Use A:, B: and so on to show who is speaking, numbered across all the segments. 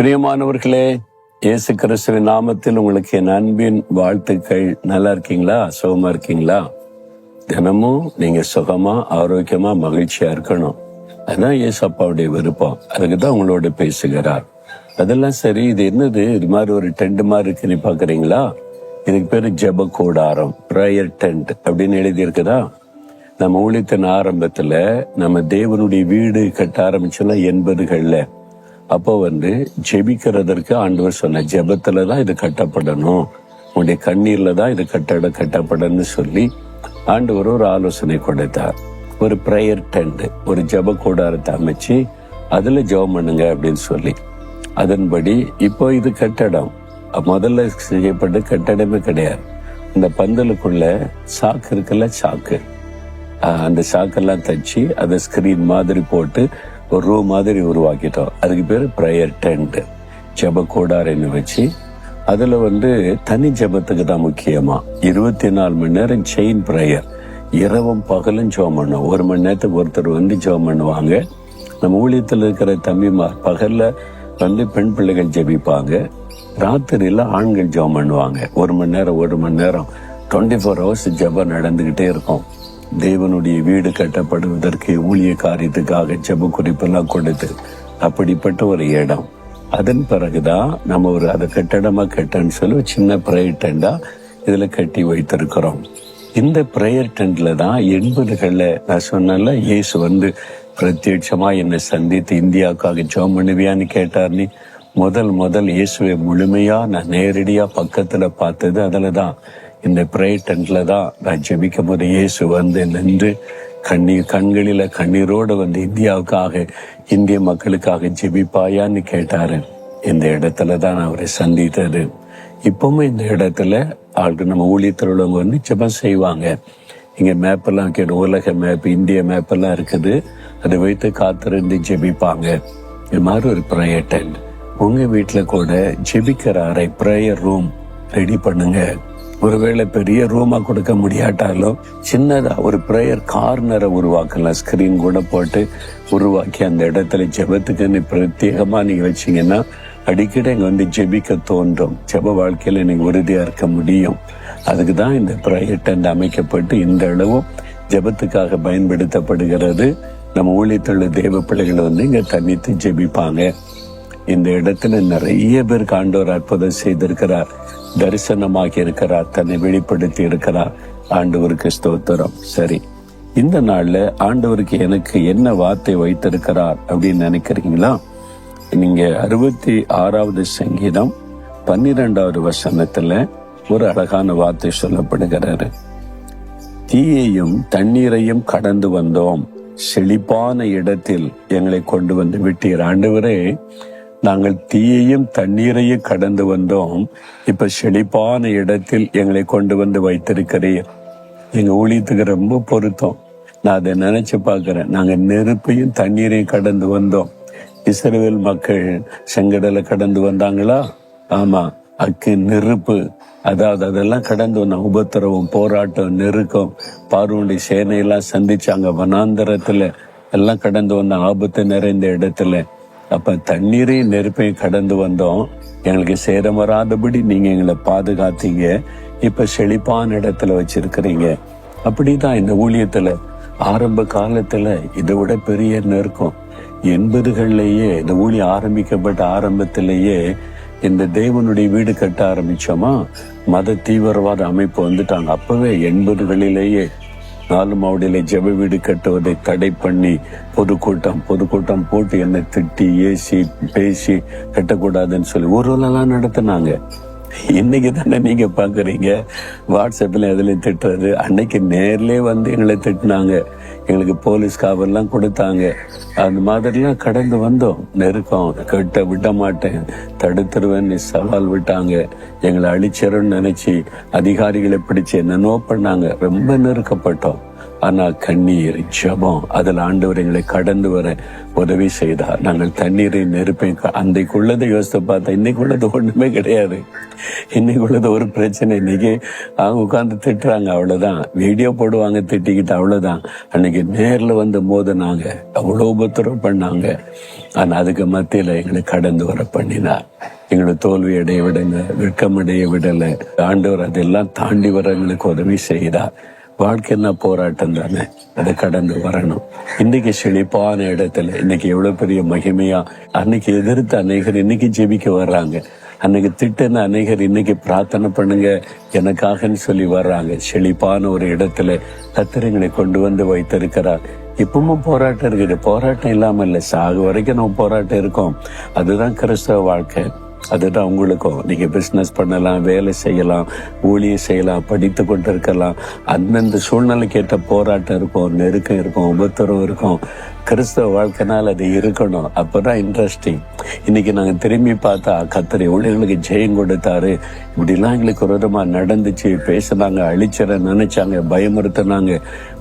A: பிரியமானவர்களே, இயேசு கிறிஸ்துவின் நாமத்தில் உங்களுக்கு என் அன்பின் வாழ்த்துக்கள். நல்லா இருக்கீங்களா? சுகமா இருக்கீங்களா? தினமும் நீங்க சுகமா, ஆரோக்கியமா, மகிழ்ச்சியா இருக்கணும். அதான் இயேசு அப்பாவுடைய விருப்பம். அதுக்குதான் உங்களோட பேசுகிறார். அதெல்லாம் சரி, இது என்னது? இது மாதிரி ஒரு டென்ட் மாதிரி இருக்குன்னு பாக்குறீங்களா? இதுக்கு பேரு ஜெப கூடாரம், பிரேயர் டென்ட் அப்படின்னு எழுதி இருக்குதா? நம்ம ஊழியத்தின் ஆரம்பத்துல நம்ம தேவனுடைய வீடு கட்ட ஆரம்பிச்சோம்னா 80கள்ல. அப்போ ஜெபிக்கிறதற்கு ஆண்டவர் சொன்ன ஜெபத்துலதான் இது கட்டப்படணும், உங்களுடைய கண்ணீர்ல தான் இது கட்டப்படணும்னு சொல்லி ஆண்டவர் ஒரு ஆலோசனை கொடுத்தார். ஒரு பிரேயர் டென்ட், ஒரு ஜெப கூடாரத்தை அமைச்சு அதுல ஜெபம் பண்ணுங்க அப்படின்னு சொல்லி. அதன்படி இப்போ இது கட்டடம். முதல்ல செய்யப்பட்ட கட்டடமே கிடையாது. இந்த பந்தலுக்குள்ள சாக்கு இருக்குல்ல, சாக்கு, அந்த சாக்கெல்லாம் தச்சு அதை ஸ்கிரீன் மாதிரி போட்டு ஒரு ரூம் மாதிரி உருவாக்கிட்டோம். அதுக்கு பேரு பிரேயர் டென்ட், ஜெப கூடாரன்னு வச்சு அதுல தனி ஜெபத்துக்கு தான் முக்கியமா 24 மணி நேரம் செயின் பிரேயர், இரவும் பகலும் ஜெபம் பண்ணும். 1 மணி நேரத்துக்கு ஒருத்தர் ஜெபம் பண்ணுவாங்க. நம்ம ஊழியத்தில் இருக்கிற தம்பிமார் பகல்ல பெண் பிள்ளைகள் ஜெபிப்பாங்க, ராத்திரியில ஆண்கள் ஜெபம் பண்ணுவாங்க. 1 மணி நேரம் 24 hours ஜெபம் நடந்துகிட்டே இருக்கும். தேவனுடைய வீடு கட்டப்படுவதற்கு ஊழிய காரியத்துக்காக ஜெப குறிப்பெல்லாம் கொடுத்து அப்படிப்பட்ட ஒரு இடம். அதன் பிறகுதான் நம்ம அதை கட்டடமா கட்டன்னு சொல்லி சின்ன பிரேயர் டெண்டா இதுல கட்டி வைத்திருக்கிறோம். இந்த பிரேயர் டென்ட்ல தான் 80கள்ல நான் சொன்னல, இயேசு பிரத்யட்சமா என்னை சந்தித்து இந்தியாவுக்காக ஜெபம் பண்ணுவியான்னு கேட்டார். நீ முதல் இயேசுவை முழுமையா நான் நேரடியா பக்கத்துல பார்த்தது அதுலதான், இந்த பிரேயர் டென்ட்ல தான் நான் ஜெபிக்கும் போது இயேசு நின்று கண்களில கண்ணீரோடு இந்தியாவுக்காக, இந்திய மக்களுக்காக ஜெபிப்பாயான்னு கேட்டாரு. இந்த இடத்துல தான் நான் அவரை சந்தித்தது. இப்பவுமே இந்த இடத்துல ஆளுக்கு நம்ம ஊழியத்தில் உள்ளவங்க ஜெபம் செய்வாங்க. இங்க மேப் எல்லாம் உலக மேப், இந்திய மேப் எல்லாம் இருக்குது. அதை வைத்து காத்திருந்து ஜெபிப்பாங்க. இது மாதிரி ஒரு பிரேயர் டென்ட் உங்க வீட்டுல கூட ஜெபிக்கிற அறை, பிரேயர் ரூம் ரெடி பண்ணுங்க. ஒருவேளை பெரிய ரூமா கொடுக்க முடியாட்டாலும் சின்னதா ஒரு பிரேயர் கார்னரை உருவாக்கலாம். ஸ்கிரீன் கூட போட்டு உருவாக்கி அந்த இடத்துல ஜெபத்துக்குன்னு பிரத்யேகமா நீங்க வச்சீங்கன்னா அடிக்கடி இங்க ஜெபிக்க தோன்றும். ஜெப வாழ்க்கையில நீங்க உறுதியா இருக்க முடியும். அதுக்குதான் இந்த பிரேயர் டென்ட் அமைக்கப்பட்டு இந்த அளவும் ஜெபத்துக்காக பயன்படுத்தப்படுகிறது. நம்ம ஊழியத்துள்ள தேவ பிள்ளைகளை இங்க தனித்து ஜெபிப்பாங்க. இந்த இடத்துல நிறைய பேருக்கு ஆண்டவர் அற்புதம் செய்திருக்கிறார், தரிசனமாகி இருக்கிறார், தன்னை வெளிப்படுத்தி இருக்கிறார். ஆண்டவருக்கு ஸ்தோத்திரம். சரி, இந்த நாள்ல ஆண்டவருக்கு எனக்கு என்ன வார்த்தை வைத்திருக்கிறார் அப்படின்னு நினைக்கிறீங்களா? நீங்க 66வது சங்கீதம் 12வது வசனத்துல ஒரு அழகான வார்த்தை சொல்லப்படுகிறாரு. தீயையும் தண்ணீரையும் கடந்து வந்தோம், செழிப்பான இடத்தில் எங்களை கொண்டு விட்டீர். ஆண்டவரே, நாங்கள் தீயையும் தண்ணீரையும் கடந்து வந்தோம், இப்ப செழிப்பான இடத்தில் எங்களை கொண்டு வைத்திருக்கிறீர். எங்க ஊழியத்துக்கு ரொம்ப பொருத்தம். நான் அதை நினைச்சு பாக்குறேன். நாங்க நெருப்பையும் தண்ணீரையும் கடந்து வந்தோம். இஸ்ரவேல் மக்கள் செங்கடலை கடந்து வந்தாங்களா? ஆமா, அக்கு நெருப்பு, அதாவது அதெல்லாம் கடந்து வந்தோம். உபத்திரவம், போராட்டம், நெருக்கம், பார்வோனுடைய சேனையெல்லாம் சந்திச்சாங்க. வனாந்தரத்துல எல்லாம் கடந்து வந்த ஆபத்து நிறைந்த இடத்துல. அப்ப தண்ணீரையும் நெருப்பையும் கடந்து வந்தோம். எங்களுக்கு சேரம் வராதபடி நீங்க எங்களை பாதுகாத்தீங்க. இப்ப செழிப்பான இடத்துல வச்சிருக்கிறீங்க. அப்படிதான் இந்த ஊழியத்துல ஆரம்ப காலத்துல இதை விட பெரிய நெருக்கம். 80கள்லயே இந்த ஊழியம் ஆரம்பிக்கப்பட்ட ஆரம்பத்திலேயே இந்த தேவனுடைய வீடு கட்ட ஆரம்பிச்சோமா, மத தீவிரவாத அமைப்பு வந்துட்டாங்க. அப்பவே 80களிலேயே 4 மாவடியில ஜெப வீடு கட்டுவதை தடை பண்ணி பொதுக்கூட்டம் போட்டு என்னை திட்டி ஏசி பேசி கட்டக்கூடாதுன்னு சொல்லி ஊர்வலம் நடத்தினாங்க. இன்னைக்கு தானே நீங்க பாக்குறீங்க வாட்ஸ்அப்ல எதுலயும் திட்டுறது. அன்னைக்கு நேர்லயே எங்களை திட்டினாங்க, எங்களுக்கு போலீஸ் காவல்லாம் கொடுத்தாங்க. அந்த மாதிரிலாம் கடந்து வந்தோம். நெருக்கம், கட்ட விட மாட்டேன், தடுத்துருவேன்னு சவால் விட்டாங்க. எங்களை அழிச்சிருன்னு நினைச்சு அதிகாரிகளை பிடிச்சு என்னென்னோ பண்ணாங்க. ரொம்ப நெருக்கப்பட்டோம். ஆனா கண்ணீர், ஜெபம், அதில் ஆண்டவர் எங்களை கடந்து வர உதவி செய்தார். நாங்கள் தண்ணீரை நெருப்பை அன்றைக்குள்ளதை யோசித்து பார்த்தா இன்னைக்குள்ளது ஒண்ணுமே கிடையாது. இன்னைக்குள்ளது ஒரு பிரச்சனை. இன்னைக்கு அவங்க உட்கார்ந்து திட்டுறாங்க, அவ்வளவுதான். வீடியோ போடுவாங்க திட்டிக்கிட்டு, அவ்வளவுதான். அன்னைக்கு நேர்ல வந்து மோதினாங்க, அவ்வளவு உபத்திரம் பண்ணாங்க. ஆனா அதுக்கு மத்தியில எங்களை கடந்து வர பண்ணினார். எங்களை தோல்வி அடைய விடல, வெட்கமடைய விடல. ஆண்டவர் அதெல்லாம் தாண்டி வர எங்களுக்கு உதவி செய்தார். வாழ்க்கைன்னா போராட்டம் தானே, அதை கடந்து வரணும். இன்னைக்கு செழிப்பான இடத்துல இன்னைக்கு எவ்வளவு பெரிய மகிமையா, அன்னைக்கு எதிர்த்து அநேகர் இன்னைக்கு ஜெபிக்க வர்றாங்க. அன்னைக்கு திட்டுன்னு அநேகர் இன்னைக்கு பிரார்த்தனை பண்ணுங்க எனக்காகன்னு சொல்லி வர்றாங்க. செழிப்பான ஒரு இடத்துல கத்திரங்களை கொண்டு வந்து வைத்திருக்கிறார். இப்பவும் போராட்டம் இருக்குது. போராட்டம் இல்லாம இல்லை, சாகு வரைக்கும் நம்ம போராட்டம் இருக்கோம். அதுதான் கிறிஸ்தவ வாழ்க்கை. அதுதான் உங்களுக்கும். நீங்க பிசினஸ் பண்ணலாம், வேலை செய்யலாம், ஊழியம் செய்யலாம், படித்து கொண்டு இருக்கலாம். அந்தந்த சூழ்நிலைக்கு ஏற்ற போராட்டம் இருக்கும், நெருக்கம் இருக்கும், உபத்திரம் இருக்கும். கிறிஸ்தவ வாழ்க்கைனால் அது இருக்கணும். அப்பதான் இன்ட்ரெஸ்டிங். இன்னைக்கு நாங்க திரும்பி பார்த்தா கர்த்தர் ஊழியர்களுக்கு ஜெயம் கொடுத்தாரு. இப்படிலாம் எங்களுக்கு விரோதமா நடந்துச்சு, பேசினாங்க, அழிச்சிட நினைச்சாங்க, பயமுறுத்தினாங்க.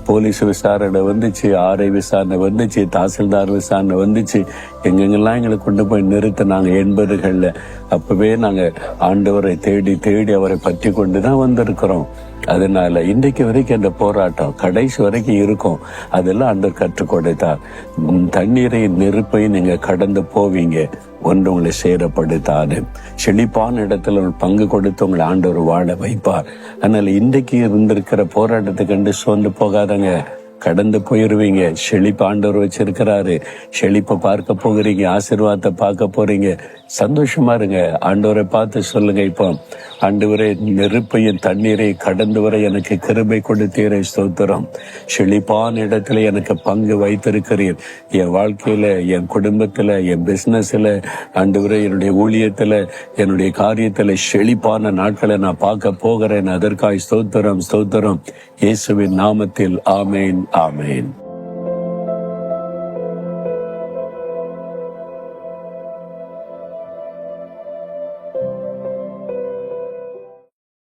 A: போலீஸ் விசாரணை வந்துச்சு, ஆர்ஐ விசாரணை வந்துச்சு, தாசில்தார் விசாரணை வந்துச்சு. எங்கெங்கெல்லாம் எங்களை கொண்டு போய் நிறுத்தினாங்க 80கள்ல. அப்பவே நாங்க ஆண்டவரை தேடி தேடி அவரை பற்றி கொண்டுதான் வந்திருக்கிறோம். அதனால இன்றைக்கு வரைக்கும் அந்த போராட்டம் கடைசி வரைக்கும் இருக்கும். அதெல்லாம் ஆண்டவர் கற்றுக் கொடுத்தார். தண்ணீரை நெருப்பை நீங்க கடந்து போவீங்க, ஒன்று உங்களை சேரப்படுத்தாது. செழிப்பான இடத்துல பங்கு கொடுத்து உங்களை ஆண்டவர் வாழ வைப்பார். அதனால இன்றைக்கு இருந்திருக்கிற போராட்டத்தை கண்டு சோர்ந்து போகாதங்க, கடந்து போயிருவீங்க. செழிப்பு ஆண்டவர் வச்சிருக்கிறாரு. செழிப்பை பார்க்க போகிறீங்க, ஆசீர்வாதத்தை பார்க்க போறீங்க. சந்தோஷமா இருங்க. ஆண்டவரை பார்த்து சொல்லுங்க, இப்போ ஆண்டவரே நெருப்பையும் தண்ணீரை கடந்து வர எனக்கு கிருபை கொடுத்தீரை, ஸ்தோத்திரம். செழிப்பான இடத்துல எனக்கு பங்கு வைத்திருக்கிறீர். என் வாழ்க்கையில, என் குடும்பத்துல, என் பிசினஸ்ல, ஆண்டவரே என்னுடைய ஊழியத்துல, என்னுடைய காரியத்துல செழிப்பான நாட்களை நான் பார்க்க போகிறேன். அதற்காய் ஸ்தோத்திரம், ஸ்தோத்திரம். இயேசுவின் நாமத்தில் ஆமேன், ஆமேன்.